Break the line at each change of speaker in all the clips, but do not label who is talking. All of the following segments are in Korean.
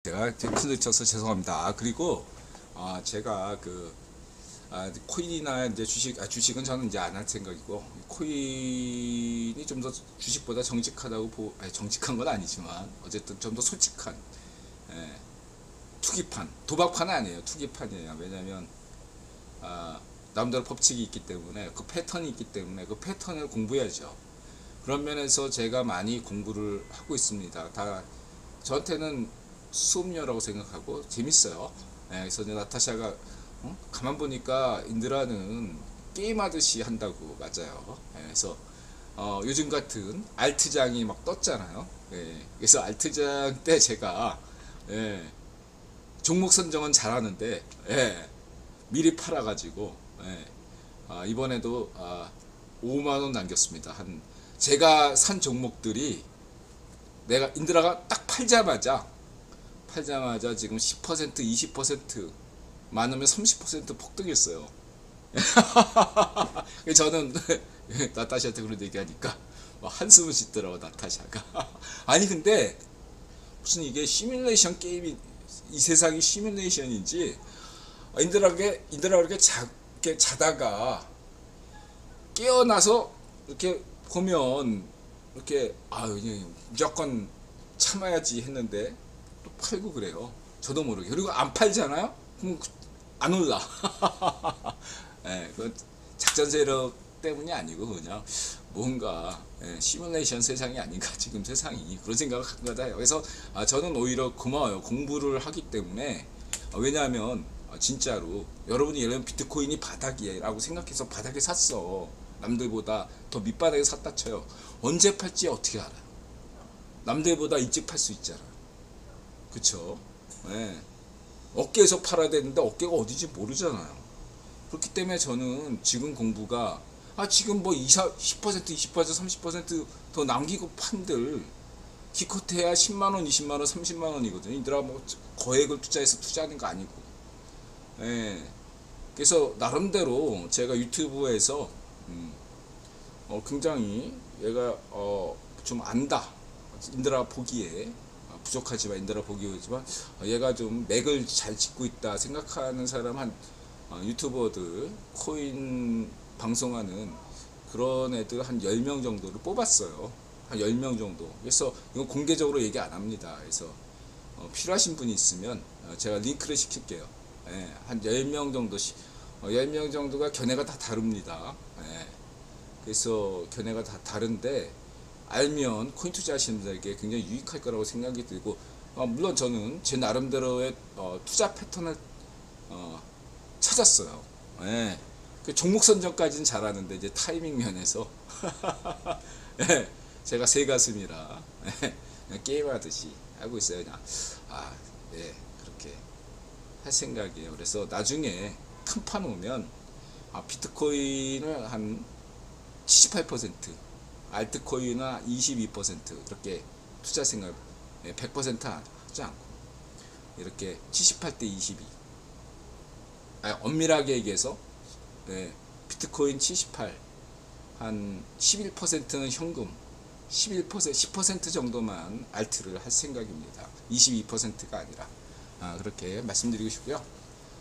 제가 큰 쳐서 죄송합니다. 그리고 제가 코인이나 이제 주식은 저는 이제 안 할 생각이고, 코인이 좀 더 주식보다 정직하다고 정직한 건 아니지만 어쨌든 좀 더 솔직한, 예, 투기판, 도박판은 아니에요. 투기판이에요. 왜냐면 나름대로 법칙이 있기 때문에, 그 패턴이 있기 때문에 그 패턴을 공부해야죠. 그런 면에서 제가 많이 공부를 하고 있습니다. 다 저한테는 수업료라고 생각하고 재밌어요. 예, 그래서 이제 나타샤가 가만 보니까 인드라는 게임하듯이 한다고. 맞아요. 예, 그래서 요즘 같은 알트장이 막 떴잖아요. 예, 그래서 알트장 때 제가, 예, 종목 선정은 잘하는데, 예, 미리 팔아가지고, 예, 이번에도 5만원 남겼습니다. 제가 산 종목들이, 내가 인드라가 딱 팔자마자 지금 10% 20% 많으면 30% 폭등했어요. 저는 나타샤한테 그런 얘기하니까 한숨을 쉬더라고, 나타샤가. 아니 근데 무슨 이게 시뮬레이션 게임이, 이 세상이 시뮬레이션인지, 인드라가 이렇게 자다가 깨어나서 이렇게 보면, 이렇게 그냥 무조건 참아야지 했는데 또 팔고 그래요. 저도 모르게. 그리고 안 팔잖아요? 그럼 안 올라. 예, 그 작전 세력 때문이 아니고 그냥 뭔가, 시뮬레이션 세상이 아닌가 지금 세상이, 그런 생각을 갖고 가요. 그래서 저는 오히려 고마워요. 공부를 하기 때문에. 왜냐하면 진짜로 여러분이 예를 들면 비트코인이 바닥이라고 생각해서 바닥에 샀어. 남들보다 더 밑바닥에 샀다 쳐요. 언제 팔지 어떻게 알아요? 남들보다 일찍 팔 수 있잖아. 그쵸? 네. 어깨에서 팔아야 되는데 어깨가 어디지 모르잖아요. 그렇기 때문에 저는 지금 공부가, 지금 뭐 10%, 20%, 30%더 남기고 판들 기껏해야 10만원, 20만원, 30만원이거든요. 이들아 뭐 거액을 투자하는 거 아니고. 예. 그래서 나름대로 제가 유튜브에서 굉장히 얘가 좀 안다. 인드라 보기에 부족하지만, 인드라 보기지만 얘가 좀 맥을 잘 짚고 있다 생각하는 사람, 유튜버들, 코인 방송하는 그런 애들 한 10명 정도를 뽑았어요. 한 10명 정도. 그래서 이건 공개적으로 얘기 안 합니다. 그래서 필요하신 분이 있으면 제가 링크를 시킬게요. 예, 한 10명 정도씩, 10명 정도가 견해가 다 다릅니다. 예, 그래서 견해가 다 다른데 알면 코인 투자하시는 분들에게 굉장히 유익할 거라고 생각이 들고, 물론 저는 제 나름대로의 투자 패턴을 찾았어요. 예, 그 종목 선정까지는 잘하는데 이제 타이밍 면에서 예, 제가 새 가슴이라 그냥 게임하듯이 하고 있어요. 그냥 예, 그렇게 할 생각이에요. 그래서 나중에 큰 판 오면 비트코인을 한 78%, 알트코인은 22% 그렇게 투자 생각, 100% 하지 않고 이렇게 78대 22. 엄밀하게 얘기해서, 비트코인 78, 한 11%는 현금, 11%, 10% 정도만 알트를 할 생각입니다. 22%가 아니라. 그렇게 말씀드리고 싶고요.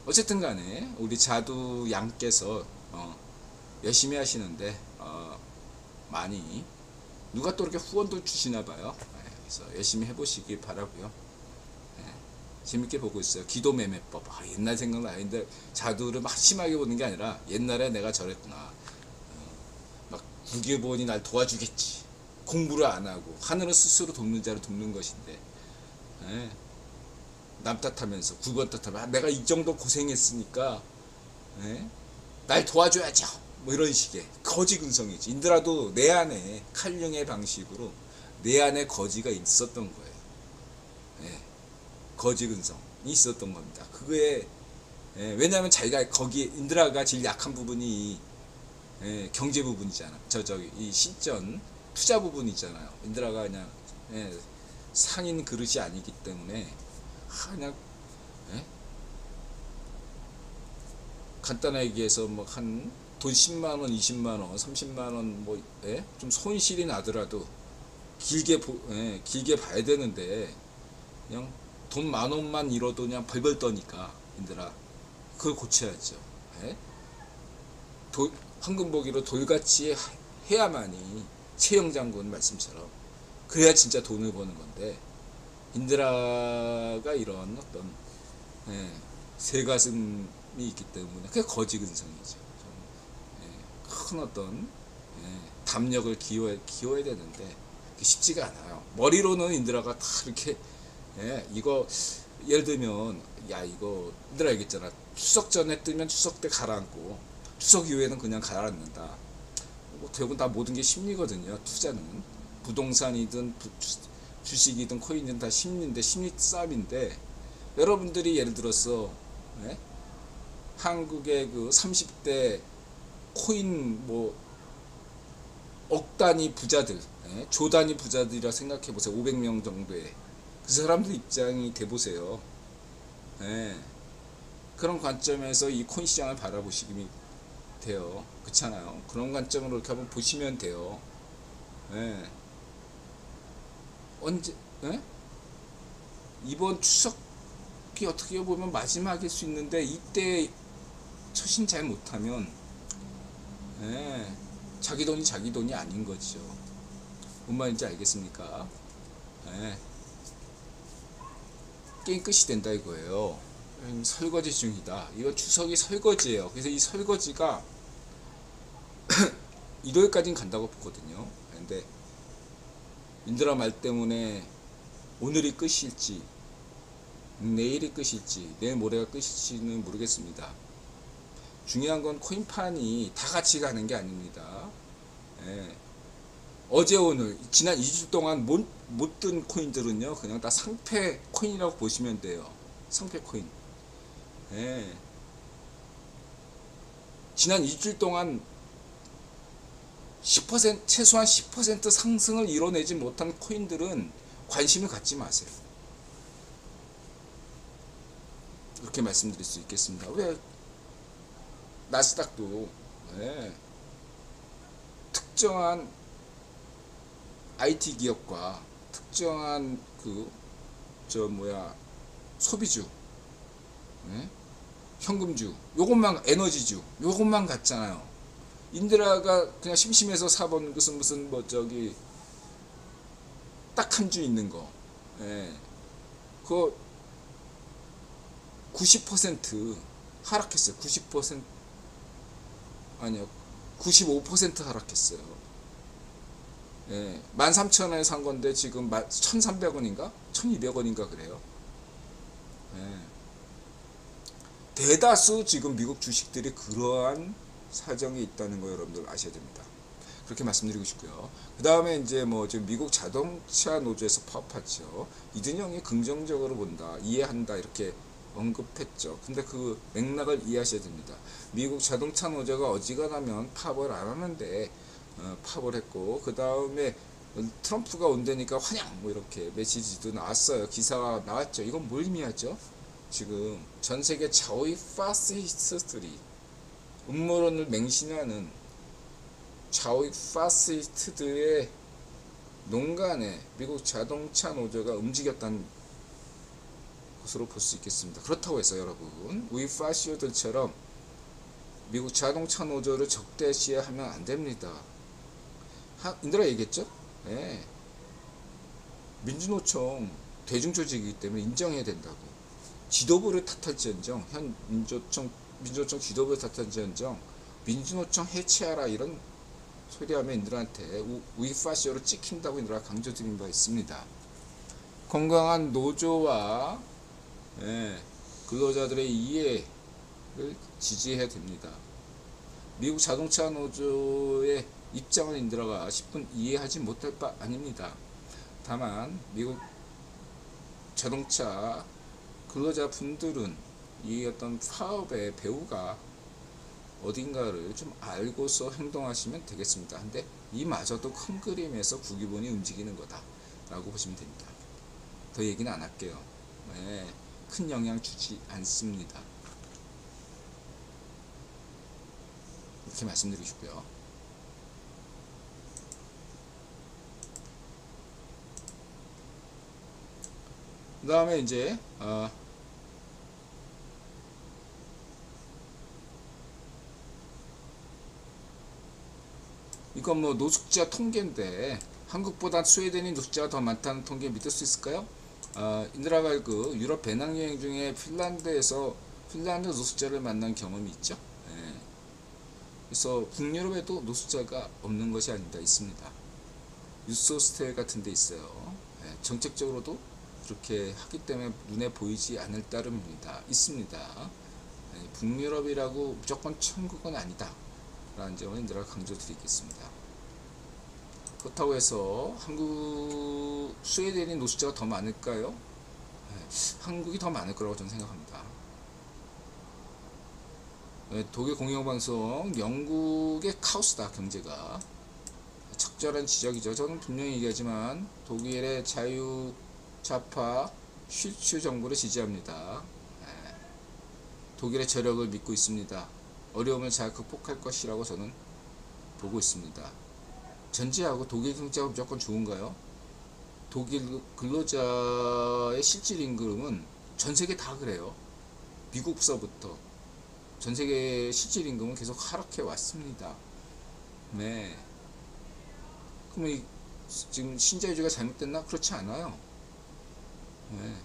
어쨌든 간에 우리 자두 양께서 열심히 하시는데, 많이 누가 또 이렇게 후원도 주시나 봐요. 그래서 열심히 해보시기 바라고요. 재밌게 보고 있어요. 기도 매매법. 옛날 생각나요. 근데 자두를 막 심하게 보는 게 아니라, 옛날에 내가 저랬구나. 막 국유본이 날 도와주겠지. 공부를 안 하고 하늘은 스스로 돕는 자를 돕는 것인데, 남 탓하면서 9번 탓하면 내가 이 정도 고생했으니까 날 도와줘야죠. 뭐 이런 식의 거지 근성이지. 인드라도 내 안에 칼융의 방식으로 내 안에 거지가 있었던 거예요. 거지 근성이 있었던 겁니다. 그거에, 왜냐하면 자기가 거기에, 인드라가 제일 약한 부분이 경제 부분이잖아. 이 실전 투자 부분이 있잖아요. 인드라가 그냥 상인 그릇이 아니기 때문에 그냥 간단하게 얘기해서 뭐 한 돈 10만원, 20만원, 30만원 뭐 좀 손실이 나더라도 길게 봐야 되는데, 그냥 돈 10,000원만 잃어도 그냥 벌벌 떠니까 인들아 그걸 고쳐야죠. 예? 황금보기로 돌같이 해야만이 최영 장군 말씀처럼 그래야 진짜 돈을 버는 건데 인드라가 이런 어떤 예, 새가슴이 있기 때문에 그게 거지 근성이죠. 큰 어떤 담력을 기워야 되는데 쉽지가 않아요. 머리로는 인드라가 다 이렇게 이거 예를 들면 야 이거 인드라 얘기했잖아. 추석 전에 뜨면 추석 때 가라앉고 추석 이후에는 그냥 가라앉는다. 뭐 대부분 다 모든 게 심리거든요. 투자는 부동산이든 주식이든 코인이든 다 심리인데 심리 싸움인데 여러분들이 예를 들어서 한국의 그 30대 코인 뭐 억 단위 부자들, 조 단위 부자들이라 생각해 보세요. 500명 정도의 그 사람들 입장이 돼 보세요. 그런 관점에서 이 코인 시장을 바라보시기 돼요. 그렇잖아요. 그런 관점으로 이렇게 한번 보시면 돼요. 언제 이번 추석이 어떻게 보면 마지막일 수 있는데 이때 처신 잘 못하면 자기 돈이 아닌 거죠. 뭔 말인지 알겠습니까? 게임 끝이 된다 이거예요. 설거지 중이다. 이거 추석이 설거지예요. 그래서 이 설거지가 일요일까지는 간다고 보거든요. 근데 인드라 말 때문에 오늘이 끝일지 내일이 끝일지 내일 모레가 끝일지는 모르겠습니다. 중요한 건 코인판이 다 같이 가는 게 아닙니다. 어제 오늘 지난 2주 동안 못 뜬 코인들은요 그냥 다 상패 코인이라고 보시면 돼요. 상패 코인. 지난 2주 동안 10% 최소한 10% 상승을 이뤄내지 못한 코인들은 관심을 갖지 마세요. 그렇게 말씀드릴 수 있겠습니다. 왜 나스닥도 특정한 IT 기업과 특정한 소비주, 현금주, 요것만 에너지주, 요것만 같잖아요. 인드라가 그냥 심심해서 사본 무슨 딱 한 주 있는 거, 그거 90% 하락했어요. 90% 아니요, 95% 하락했어요. 13,000원에 산 건데 지금 1,300원인가 1,200원인가 그래요. 대다수 지금 미국 주식들이 그러한 사정이 있다는 거 여러분들 아셔야 됩니다. 그렇게 말씀드리고 싶고요. 그 다음에 이제 지금 미국 자동차 노조에서 파업하죠. 이든영이 긍정적으로 본다, 이해한다 이렇게 언급했죠. 근데 그 맥락을 이해하셔야 됩니다. 미국 자동차 노조가 어지간하면 파업을 안 하는데 파업을 했고 그 다음에 트럼프가 온다니까 환영 이렇게 메시지도 나왔어요. 기사가 나왔죠. 이건 뭘 의미하죠? 지금 전 세계 좌우의 파시스트들이 음모론을 맹신하는 좌우의 파시스트들의 농간에 미국 자동차 노조가 움직였다는 것으로 볼 수 있겠습니다. 그렇다고 해서 여러분 우리 파시오들처럼 미국 자동차 노조를 적대시하면 안 됩니다. 인드라 얘기했죠? 민주노총 대중조직이기 때문에 인정해야 된다고. 지도부를 탓할지언정 현 민주노총 지도부를 탓할지언정 민주노총 해체하라 이런 소리하면 인들한테 우이파시오로 찍힌다고 인들아 강조드린 바 있습니다. 건강한 노조와 근로자들의 이해를 지지해야 됩니다. 미국 자동차 노조의 입장을 인들아가 10분 이해하지 못할 바 아닙니다. 다만 미국 자동차 근로자분들은 이 어떤 파업의 배후가 어딘가를 좀 알고서 행동하시면 되겠습니다. 근데 이마저도 큰 그림에서 구기본이 움직이는 거다 라고 보시면 됩니다. 더 얘기는 안 할게요. 큰 영향 주지 않습니다. 이렇게 말씀드리고 싶고요. 그 다음에 이제 이건 뭐 노숙자 통계인데 한국보다 스웨덴이 노숙자가 더 많다는 통계 믿을 수 있을까요? 인드라가 그 유럽 배낭여행 중에 핀란드 노숙자를 만난 경험이 있죠. 예. 그래서 북유럽에도 노숙자가 없는 것이 아니다 있습니다. 유스호스텔 같은 데 있어요. 예. 정책적으로도 그렇게 하기 때문에 눈에 보이지 않을 따름입니다. 있습니다. 예. 북유럽이라고 무조건 천국은 아니다 라는 점을 인드라가 강조드리겠습니다. 그렇다고 해서 스웨덴이 노숙자가 더 많을까요? 네, 한국이 더 많을 거라고 저는 생각합니다. 네, 독일 공영방송 영국의 카오스다 경제가 적절한 지적이죠. 저는 분명히 얘기하지만 독일의 자유좌파 쉴츠 정부를 지지합니다. 네, 독일의 저력을 믿고 있습니다. 어려움을 잘 극복할 것이라고 저는 보고 있습니다. 전제하고 독일 경제가 무조건 좋은가요? 독일 근로자의 실질 임금은 전세계 다 그래요. 미국서부터 전세계 실질 임금은 계속 하락해 왔습니다. 네. 그럼 지금 신자유주의가 잘못됐나? 그렇지 않아요. 네.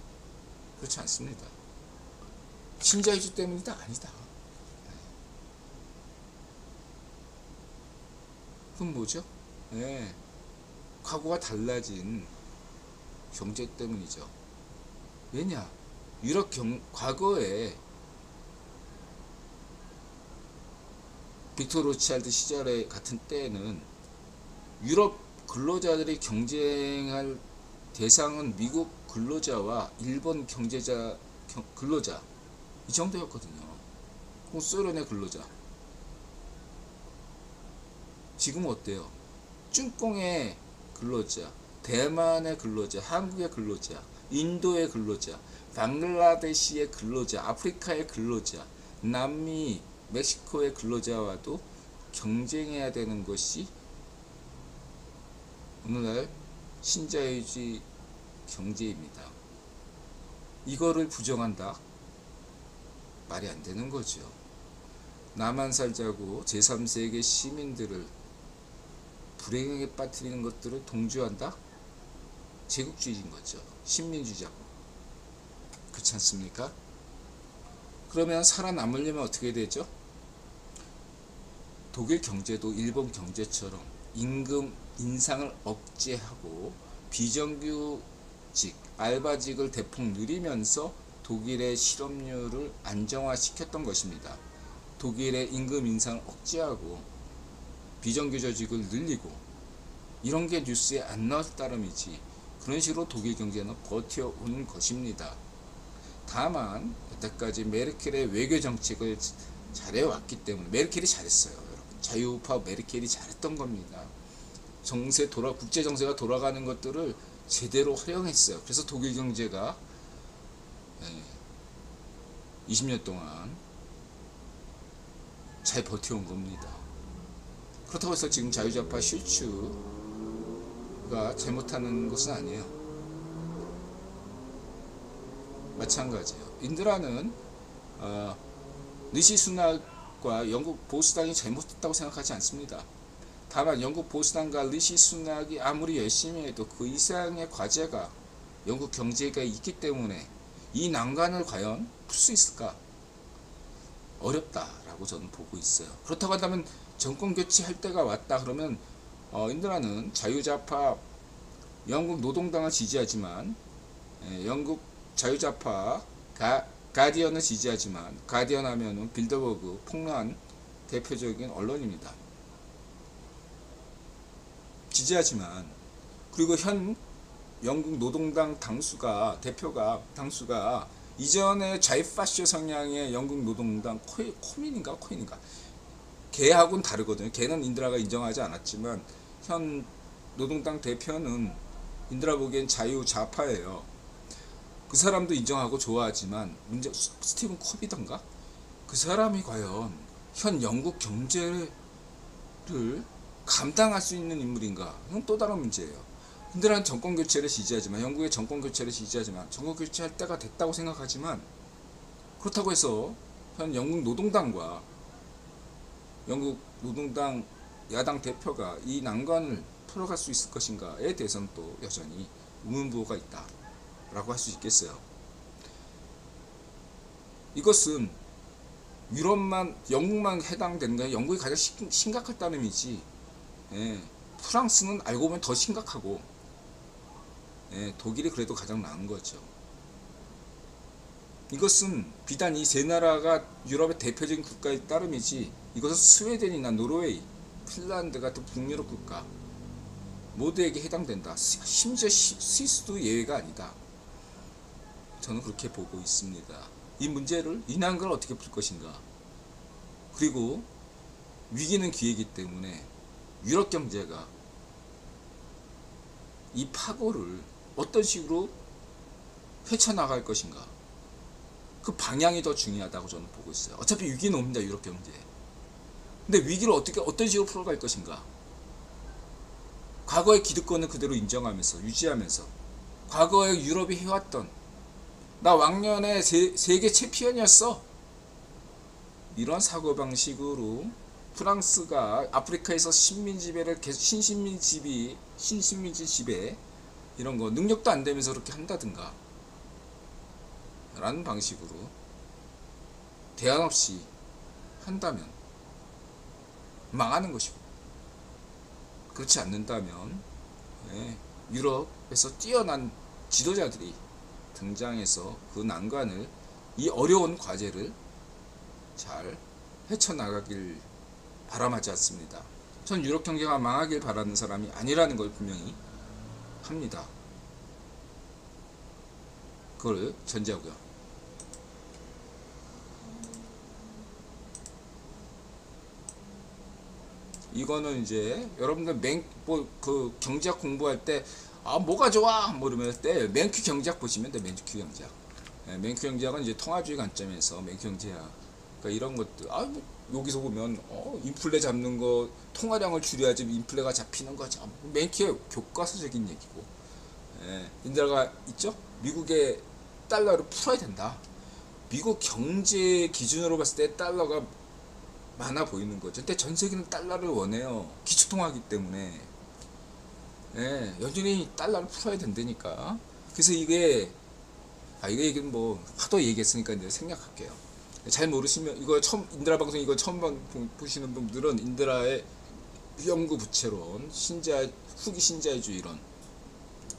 그렇지 않습니다. 신자유주의 때문이다? 아니다. 그럼 뭐죠? 네. 과거가 달라진 경제 때문이죠. 왜냐? 과거에 빅토 로츠�il드 시절에 같은 때에는 유럽 근로자들이 경쟁할 대상은 미국 근로자와 일본 근로자 이 정도였거든요. 소련의 근로자. 지금은 어때요? 쭝공의 근로자, 대만의 근로자, 한국의 근로자, 인도의 근로자, 방글라데시의 근로자, 아프리카의 근로자, 남미, 멕시코의 근로자와도 경쟁해야 되는 것이 오늘날 신자유주의 경제입니다. 이거를 부정한다? 말이 안 되는 거죠. 나만 살자고 제3세계 시민들을 불행하게 빠뜨리는 것들을 동조한다? 제국주의인 거죠. 식민주의자. 그렇지 않습니까? 그러면 살아남으려면 어떻게 되죠? 독일 경제도 일본 경제처럼 임금 인상을 억제하고 비정규직, 알바직을 대폭 늘리면서 독일의 실업률을 안정화시켰던 것입니다. 독일의 임금 인상을 억제하고 비정규직을 늘리고 이런 게 뉴스에 안 나올 따름이지 그런 식으로 독일 경제는 버텨온 것입니다. 다만 여태까지 메르켈의 외교 정책을 잘해왔기 때문에 메르켈이 잘했어요. 여러분. 자유우파 메르켈이 잘했던 겁니다. 국제 정세가 돌아가는 것들을 제대로 활용했어요. 그래서 독일 경제가 20년 동안 잘 버텨온 겁니다. 그렇다고 해서 지금 자유좌파 쉴츠가 잘못하는 것은 아니에요. 마찬가지예요. 인드라는 리시 수낙과 영국 보수당이 잘못했다고 생각하지 않습니다. 다만 영국 보수당과 리시 수낙이 아무리 열심히 해도 그 이상의 과제가 영국 경제가 있기 때문에 이 난관을 과연 풀 수 있을까? 어렵다라고 저는 보고 있어요. 그렇다고 한다면 정권 교체할 때가 왔다 그러면 인드라는 자유좌파 영국 노동당을 지지하지만 영국 자유좌파 가디언을 지지하지만 가디언 하면은 빌더버그 폭로한 대표적인 언론입니다. 지지하지만 그리고 현 영국 노동당 대표가 이전에 좌파쇼 성향의 영국 노동당 코민인가 걔하고는 다르거든요. 걔는 인드라가 인정하지 않았지만 현 노동당 대표는 인드라 보기엔 자유좌파예요. 그 사람도 인정하고 좋아하지만 스티븐 코비던가? 그 사람이 과연 현 영국 경제를 감당할 수 있는 인물인가? 이건 또 다른 문제예요. 인들은 정권 교체를 지지하지만, 영국의 정권 교체를 지지하지만, 정권 교체할 때가 됐다고 생각하지만, 그렇다고 해서 현 영국 노동당과 영국 노동당 야당 대표가 이 난관을 풀어갈 수 있을 것인가에 대해서는 또 여전히 의문부호가 있다 라고 할 수 있겠어요. 이것은 유럽만, 영국만 해당되는 거예요. 영국이 가장 심각했다는 의미지, 예, 프랑스는 알고 보면 더 심각하고, 예, 독일이 그래도 가장 나은 거죠. 이것은 비단 이 세 나라가 유럽의 대표적인 국가의 따름이지, 이것은 스웨덴이나 노르웨이, 핀란드 같은 북유럽 국가 모두에게 해당된다. 심지어 스위스도 예외가 아니다. 저는 그렇게 보고 있습니다. 이 문제를, 이 난관을 어떻게 풀 것인가. 그리고 위기는 기회이기 때문에 유럽 경제가 이 파고를 어떤 식으로 헤쳐나갈 것인가, 그 방향이 더 중요하다고 저는 보고 있어요. 어차피 위기는 옵니다, 유럽 경제. 근데 위기를 어떤 식으로 풀어갈 것인가. 과거의 기득권을 그대로 인정하면서, 유지하면서, 과거에 유럽이 해왔던, 나 왕년에 세계 챔피언이었어, 이런 사고방식으로 프랑스가 아프리카에서 식민지배를 계속, 신식민지 지배, 이런 거 능력도 안 되면서 그렇게 한다든가 라는 방식으로 대안 없이 한다면 망하는 것이고, 그렇지 않는다면, 예, 유럽에서 뛰어난 지도자들이 등장해서 그 난관을, 이 어려운 과제를 잘 헤쳐나가길 바람하지 않습니다. 전 유럽 경제가 망하길 바라는 사람이 아니라는 걸 분명히 합니다. 그걸 전제하고요. 이거는 이제 여러분들 그 경제학 공부할 때, 아 뭐가 좋아 뭐 이러면 때 맨큐 경제학 보시면 돼. 맨큐 경제학. 네, 맨큐 경제학은 이제 통화주의 관점에서 맨큐 경제학, 그러니까 이런 것들, 뭐 여기서 보면 인플레 잡는 거, 통화량을 줄여야지 인플레가 잡히는 거지, 맨큐의 교과서적인 얘기고, 예, 인자가 있죠. 미국의 달러를 풀어야 된다. 미국 경제 기준으로 봤을 때 달러가 많아 보이는 거죠. 근데 전 세계는 달러를 원해요. 기축통화기 때문에. 예, 여전히 달러를 풀어야 된다니까. 그래서 이게 얘기는 뭐 하도 얘기했으니까 이제 생략할게요. 잘 모르시면, 이거 처음, 인드라 방송 이거 처음 보시는 분들은 인드라의 연구 부채론, 후기 신자유주의론,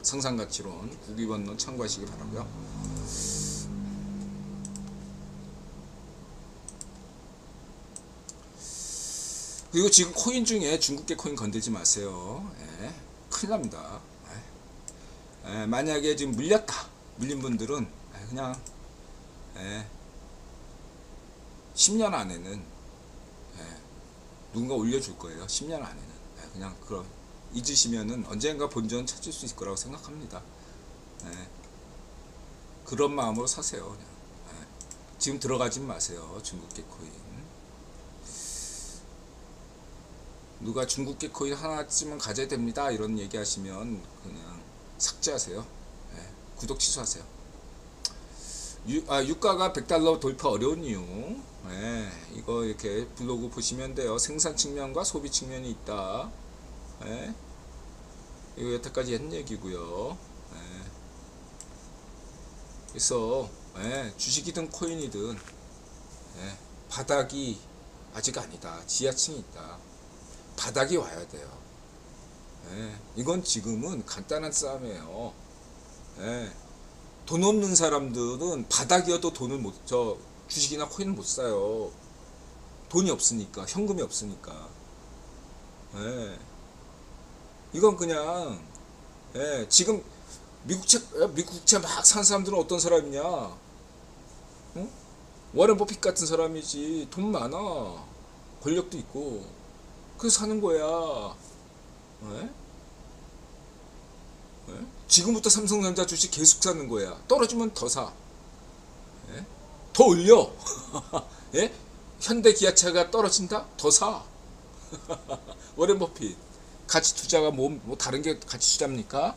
상상가치론, 국위원론 참고하시기 바라고요. 그리고 지금 코인 중에 중국계 코인 건들지 마세요. 예, 큰일 납니다. 예, 만약에 지금 물린 분들은 그냥 10년 안에는 누군가 올려줄 거예요. 10년 안에는. 그냥 그럼 잊으시면은 언젠가 본전 찾을 수 있을 거라고 생각합니다. 그런 마음으로 사세요. 그냥. 지금 들어가진 마세요. 중국계 코인. 누가 중국계 코인 하나쯤은 가져야 됩니다 이런 얘기 하시면 그냥 삭제하세요. 구독 취소하세요. 유가가 $100 돌파 어려운 이유, 이거 이렇게 블로그 보시면 돼요. 생산 측면과 소비 측면이 있다. 이거 여태까지 했던 얘기고요. 그래서 주식이든 코인이든 바닥이 아직 아니다. 지하층이 있다. 바닥이 와야 돼요. 이건 지금은 간단한 싸움이에요. 돈 없는 사람들은 바닥이어도 주식이나 코인을 못 사요. 돈이 없으니까, 현금이 없으니까. 이건 그냥, 지금 미국 국채 막 산 사람들은 어떤 사람이냐? 응? 워렌 버핏 같은 사람이지. 돈 많아. 권력도 있고. 그래서 사는 거야. 지금부터 삼성전자 주식 계속 사는 거야. 떨어지면 더 사. 더 올려. 현대 기아차가 떨어진다? 더 사. 워렌 버핏. 가치 투자가 뭐 다른 게 가치 투자입니까?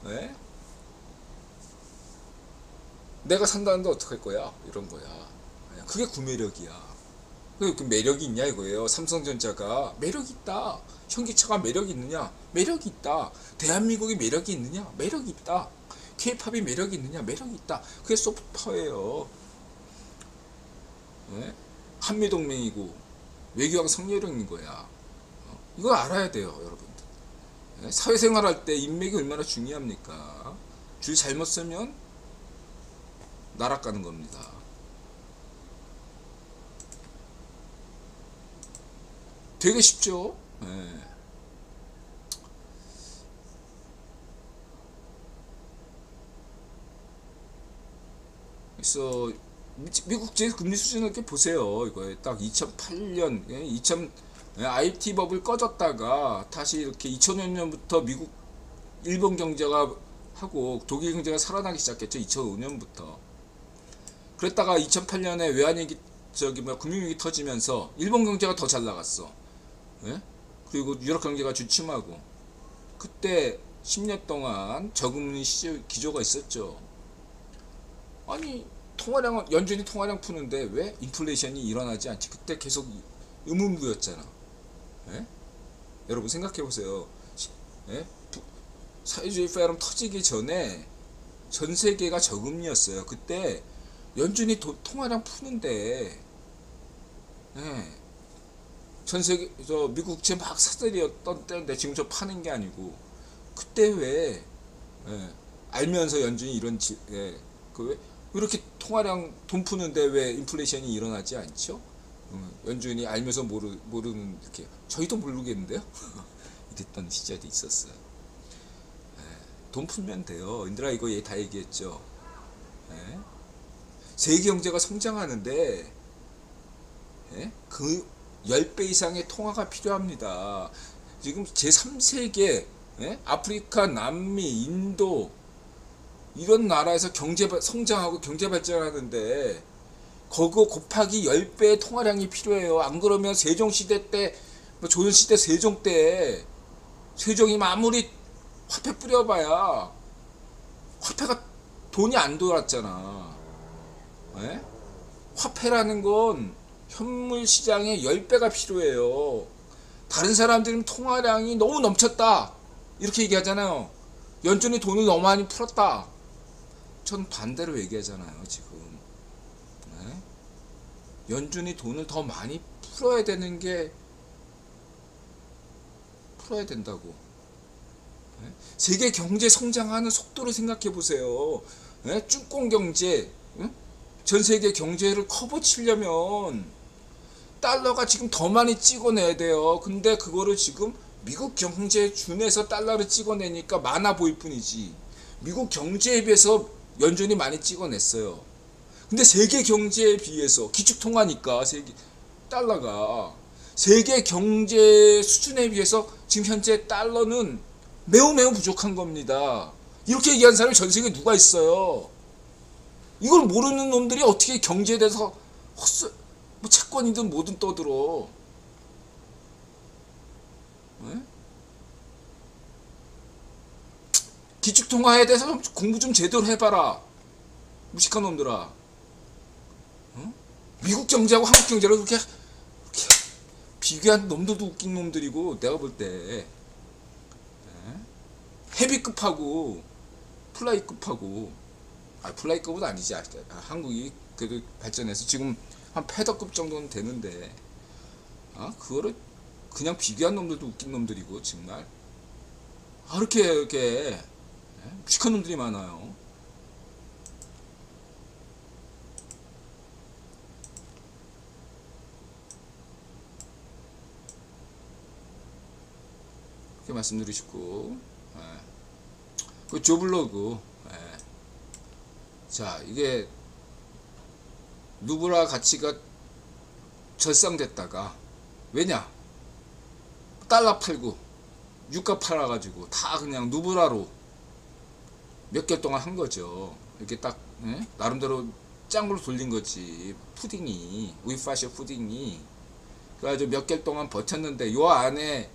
예? 내가 산다는데 어떡할 거야? 이런 거야. 예, 그게 구매력이야. 그 매력이 있냐 이거예요. 삼성전자가 매력이 있다. 현기차가 매력이 있느냐? 매력이 있다. 대한민국이 매력이 있느냐? 매력이 있다. K-팝이 매력이 있느냐? 매력이 있다. 그게 소프트파워예요. 예? 한미동맹이고 외교왕 성렬형인 거야. 이거 알아야 돼요, 여러분들. 예? 사회생활 할 때 인맥이 얼마나 중요합니까? 줄 잘못 쓰면 날아가는 겁니다. 되게 쉽죠? 예. 그래서 미국 제 금리 수준을 이렇게 보세요. 이거 딱 2008년, 2000 IT 버블 꺼졌다가 다시 이렇게 2005년부터 미국, 일본 경제가 하고 독일 경제가 살아나기 시작했죠. 2005년부터. 그랬다가 2008년에 외환위기 금융위기 터지면서 일본 경제가 더 잘 나갔어. 예? 그리고 유럽 경제가 주춤하고 그때 10년 동안 저금리 기조가 있었죠. 아니 통화량은 연준이 통화량 푸는데 왜 인플레이션이 일어나지 않지? 그때 계속 의문부였잖아. 예? 여러분 생각해 보세요. 예? 사회주의 패럼 터지기 전에 전 세계가 저금리였어요. 그때 연준이 통화량 푸는데 예. 전 세계 미국 국채 막 사들이었던 때인데 지금 저 파는 게 아니고 그때 왜 알면서 연준이 이런 왜 이렇게 통화량 돈 푸는데 왜 인플레이션이 일어나지 않죠? 연준이 알면서 모르는 이렇게 저희도 모르겠는데요. 이랬던 시절이 있었어요. 돈 풀면 돼요. 인들아 이거 다 얘기했죠. 세계 경제가 성장하는데 그 10배 이상의 통화가 필요합니다. 지금 제3세계 아프리카, 남미, 인도 이런 나라에서 경제 성장하고 경제 발전하는데 그거 곱하기 10배의 통화량이 필요해요. 안 그러면 세종시대 때 조선시대 세종 때 세종이 아무리 화폐 뿌려봐야 화폐가 돈이 안 돌았잖아. 화폐라는 건 현물 시장에 10배가 필요해요. 다른 사람들은 통화량이 너무 넘쳤다 이렇게 얘기하잖아요. 연준이 돈을 너무 많이 풀었다. 전 반대로 얘기하잖아요. 지금 연준이 돈을 더 많이 풀어야 되는 게 풀어야 된다고. 세계 경제 성장하는 속도를 생각해 보세요. 쭈꽁 경제, 전 세계 경제를 커버 치려면 달러가 지금 더 많이 찍어내야 돼요. 근데 그거를 지금 미국 경제에 준해서 달러를 찍어내니까 많아 보일 뿐이지 미국 경제에 비해서 연준이 많이 찍어냈어요. 근데 세계 경제에 비해서 기축통화니까 달러가 세계 경제 수준에 비해서 지금 현재 달러는 매우 부족한 겁니다. 이렇게 얘기하는 사람이 전 세계에 누가 있어요? 이걸 모르는 놈들이 어떻게 경제에 대해서 채권이든 뭐든 떠들어. 기축통화에 대해서 공부 좀 제대로 해봐라. 무식한 놈들아. 미국 경제하고 한국 경제를 그렇게 비교한 놈들도 웃긴 놈들이고 내가 볼 때 헤비급하고 플라이급하고 플라이급은 아니지. 한국이 그래도 발전해서 지금 한 패더급 정도는 되는데 그거를 그냥 비교한 놈들도 웃긴 놈들이고 정말 이렇게 무식한 놈들이 많아요. 그렇게 말씀드리시고 그 조블로그 자 이게 누브라 가치가 절상됐다가 왜냐 달러 팔고 유가 팔아가지고 다 그냥 누브라로 몇 개월 동안 한 거죠. 이렇게 딱 나름대로 짱으로 돌린 거지. 푸딩이 우이파셔 푸딩이 그래가지고 몇 개월 동안 버텼는데 요 안에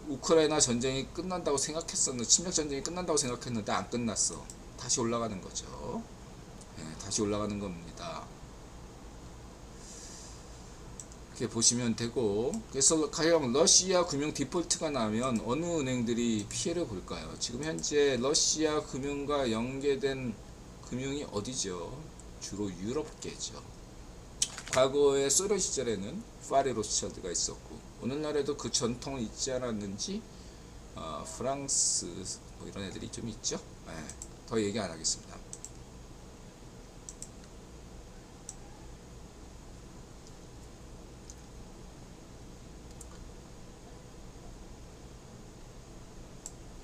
우크라이나 전쟁이 끝난다고 생각했었는데, 침략 전쟁이 끝난다고 생각했는데 안 끝났어. 다시 올라가는 거죠. 예, 다시 올라가는 겁니다. 이렇게 보시면 되고, 그래서 가령 러시아 금융 디폴트가 나면 어느 은행들이 피해를 볼까요? 지금 현재 러시아 금융과 연계된 금융이 어디죠? 주로 유럽계죠. 과거에 소련 시절에는 파리 로스차일드가 있었고, 오늘날에도 그 전통을 잊지 않았는지 프랑스 뭐 이런 애들이 좀 있죠. 네, 더 얘기 안 하겠습니다.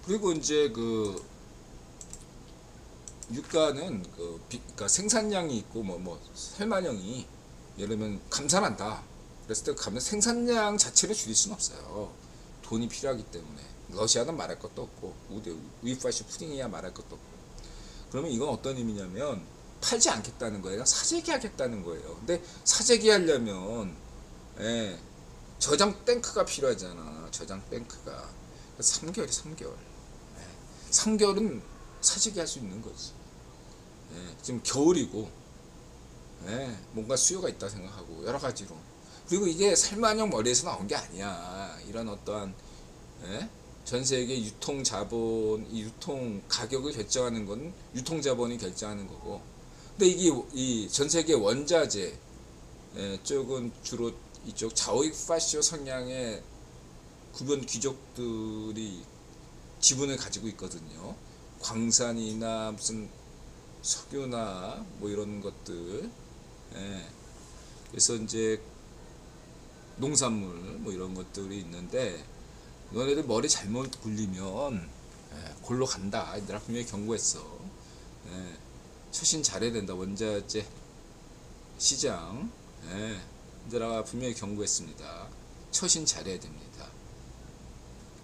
그리고 이제 그 유가는 그러니까 생산량이 있고 뭐 설마령이 예를 들면 감산한다. 그랬을 때 생산량 자체를 줄일 수는 없어요. 돈이 필요하기 때문에. 러시아는 말할 것도 없고 우이파시 푸딩이야 말할 것도 없고. 그러면 이건 어떤 의미냐면 팔지 않겠다는 거예요. 사재기 하겠다는 거예요. 근데 사재기 하려면 저장 탱크가 필요하잖아. 저장 탱크가 3개월이 3개월. 3개월은 사재기 할 수 있는 거지. 지금 겨울이고 뭔가 수요가 있다 생각하고 여러 가지로. 그리고 이게 살만형 머리에서 나온 게 아니야. 이런 어떠한 전 세계 유통 자본, 이 유통 가격을 결정하는 건 유통 자본이 결정하는 거고. 근데 이게 이 전 세계 원자재 쪽은 주로 이쪽 자오익 파쇼 성향의 구변 귀족들이 지분을 가지고 있거든요. 광산이나 무슨 석유나 뭐 이런 것들. 그래서 이제 농산물 뭐 이런 것들이 있는데, 너네들 머리 잘못 굴리면 골로 간다. 내가 분명히 경고했어. 처신 잘해야 된다. 원자재 시장. 내가 분명히 경고했습니다. 처신 잘해야 됩니다.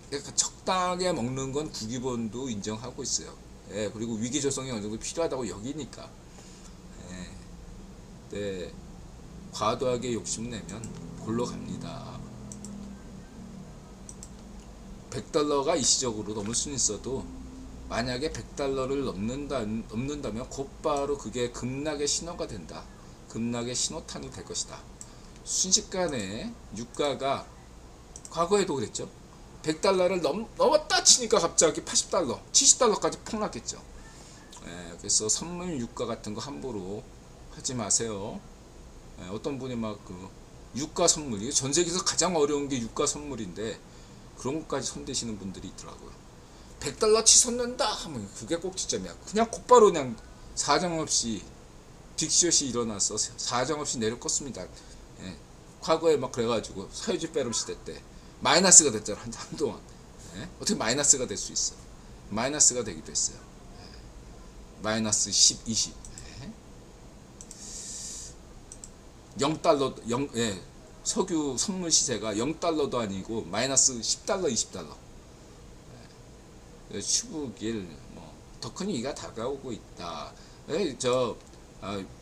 그러니까 적당하게 먹는 건 국기본도 인정하고 있어요. 그리고 위기 조성이 어느 정도 필요하다고 여기니까. 과도하게 욕심내면 골로 갑니다. 100달러가 일시적으로 넘을 수는 있어도 만약에 100달러를 넘는다면 곧바로 그게 급락의 신호가 된다. 급락의 신호탄이 될 것이다. 순식간에 유가가 과거에도 그랬죠. 100달러를 넘었다 치니까 갑자기 80달러, 70달러까지 폭락했죠. 그래서 선물 유가 같은 거 함부로 하지 마세요. 어떤 분이 막 유가 선물, 이게 전 세계에서 가장 어려운 게 유가 선물인데 그런 것까지 손대시는 분들이 있더라고요. 100달러 치솟는다 하면 그게 꼭지점이야. 그냥 곧바로 그냥 사정없이 빅숏이 일어나서 사정없이 내려 껐습니다. 과거에 막 그래가지고 사회주의 빼름 시대 때 마이너스가 됐잖아. 한동안. 어떻게 마이너스가 될 수 있어? 마이너스가 되기도 했어요. 마이너스 10, 20. 0달러, 석유 선물 시세가 0달러도 아니고 마이너스 10달러, 20달러. 추국일, 더 큰 위기가 다가오고 있다.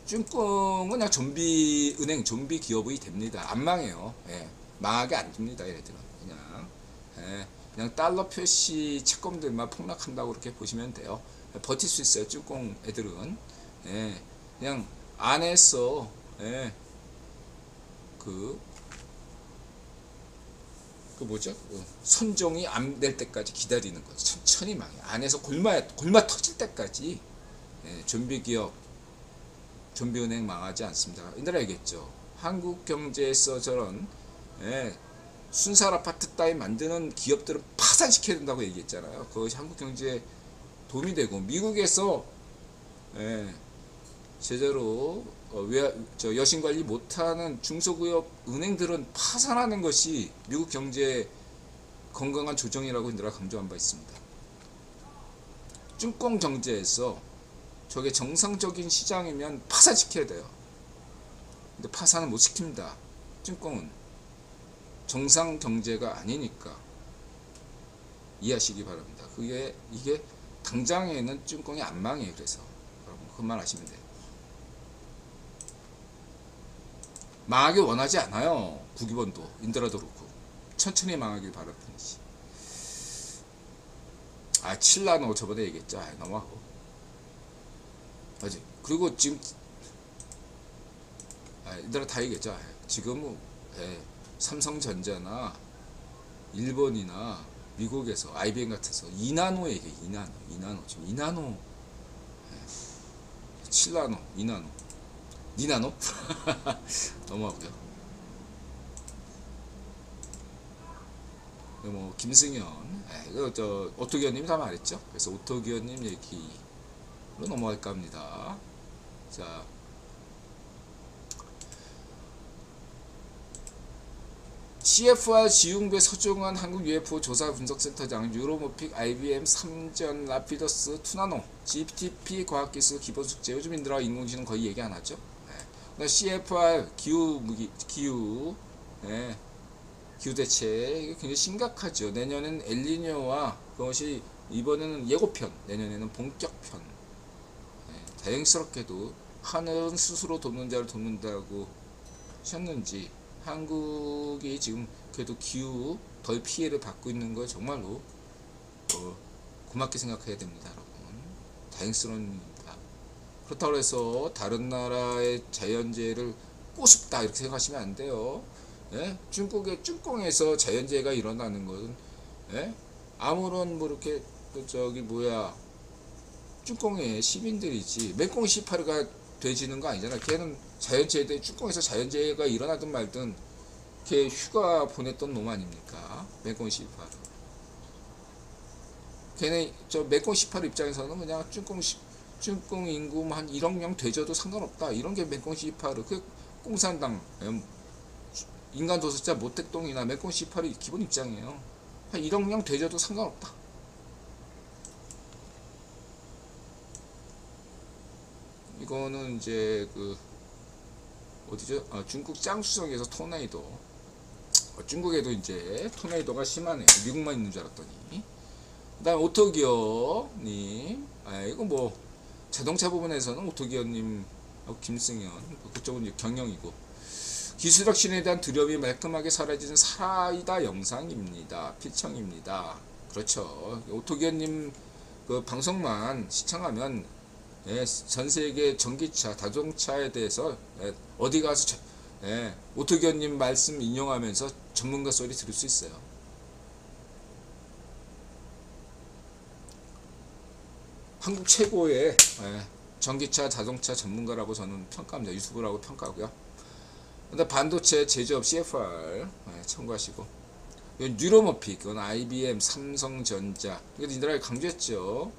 쭝꽁은 그냥 좀비 은행, 좀비 기업이 됩니다. 안 망해요. 망하게 안 됩니다. 얘네들은 그냥 달러 표시 채권들만 폭락한다고 그렇게 보시면 돼요. 버틸 수 있어요. 쭝꽁 애들은 그냥 안에서 그 뭐죠? 선종이 안 될 때까지 기다리는 거죠. 천천히 망해. 안에서 골마 터질 때까지. 좀비 기업, 좀비 은행 망하지 않습니다. 옛날에 얘기했죠. 한국 경제에서 저런 순살 아파트 따위 만드는 기업들을 파산시켜야 된다고 얘기했잖아요. 그것이 한국 경제에 도움이 되고, 미국에서 제대로 여신 관리 못하는 중소기업 은행들은 파산하는 것이 미국 경제의 건강한 조정이라고 내가 강조한 바 있습니다. 쭝꽁 경제에서 저게 정상적인 시장이면 파산시켜야 돼요. 근데 파산은 못 시킵니다. 쭝꽁은 정상 경제가 아니니까 이해하시기 바랍니다. 이게 당장에는 쭝꽁이 안 망해요. 그래서 여러분 그만 아시면 돼요. 망하길 원하지 않아요. 국기본도 인드라도 그렇고 천천히 망하길 바랄 뿐이지. 아, 7나노 저번에 얘기했죠. 아, 넘어가고. 맞지. 그리고 지금 얘들아 다 얘기했죠. 지금 삼성전자나 일본이나 미국에서 IBM 같아서 2나노 얘기해. 2나노 지금 2나노, 7나노, 2나노, 니나노 넘어가고요. 뭐 김승현, 이거 저 오토기어님 다 말했죠. 그래서 오토기어님 얘기로 넘어갈까 합니다. 자, CFR 지웅배 서종환 한국 UFO 조사 분석센터장 유로모픽 IBM 3전 라피더스 투나노 GTP 과학기술 기본 숙제. 요즘 인들아 인공지능 거의 얘기 안 하죠. CFR 기후 무기 기후 기후 대책 이게 굉장히 심각하죠. 내년엔 엘니뇨와 그것이 이번에는 예고편, 내년에는 본격편. 다행스럽게도 하늘은 스스로 돕는 자를 돕는다고 하셨는지 한국이 지금 그래도 기후 덜 피해를 받고 있는 걸 정말로 고맙게 생각해야 됩니다, 여러분. 다행스러운 일입니다. 그렇다고 해서 다른 나라의 자연재해를 꼬습다 이렇게 생각하시면 안 돼요. 중국의 쭈꽁에서 자연재해가 일어나는 것은 아무런 뭐 이렇게 쭈꽁의 시민들이지 맹꽁 시파르가 돼지는 거 아니잖아. 걔는 자연재해, 쭈꽁에서 자연재해가 일어나든 말든 걔 휴가 보냈던 놈 아닙니까? 맹꽁 시파르. 걔네 저 맹꽁 시파르 입장에서는 그냥 쭈꽁 인구 한 1억 명 되져도 상관없다. 이런 게 맹꽁 시파르. 그 공산당 인간 도살자 모택동이나 맹꽁 시파르 기본 입장이에요. 한 1억 명 되져도 상관없다. 이거는 이제 어디죠? 중국 짱수성에서 토네이도. 중국에도 이제 토네이도가 심하네요. 미국만 있는 줄 알았더니. 그다음 오토기어님. 이거 뭐 자동차 부분에서는 오토기어님, 김승현 그쪽은 이제 경영이고. 기술력 신에 대한 두려움이 말끔하게 사라지는 살아있다 영상입니다. 필청입니다. 그렇죠. 오토기어님 그 방송만 시청하면 전 세계 전기차, 자동차에 대해서 어디 가서 오토기어님 말씀 인용하면서 전문가 소리 들을 수 있어요. 한국 최고의 전기차, 자동차 전문가라고 저는 평가합니다. 유튜브라고 평가하고요. 근데 반도체 제조업 CFR 참고하시고, 뉴로모픽, 그건 IBM, 삼성전자. 이거 니들하게 강조했죠.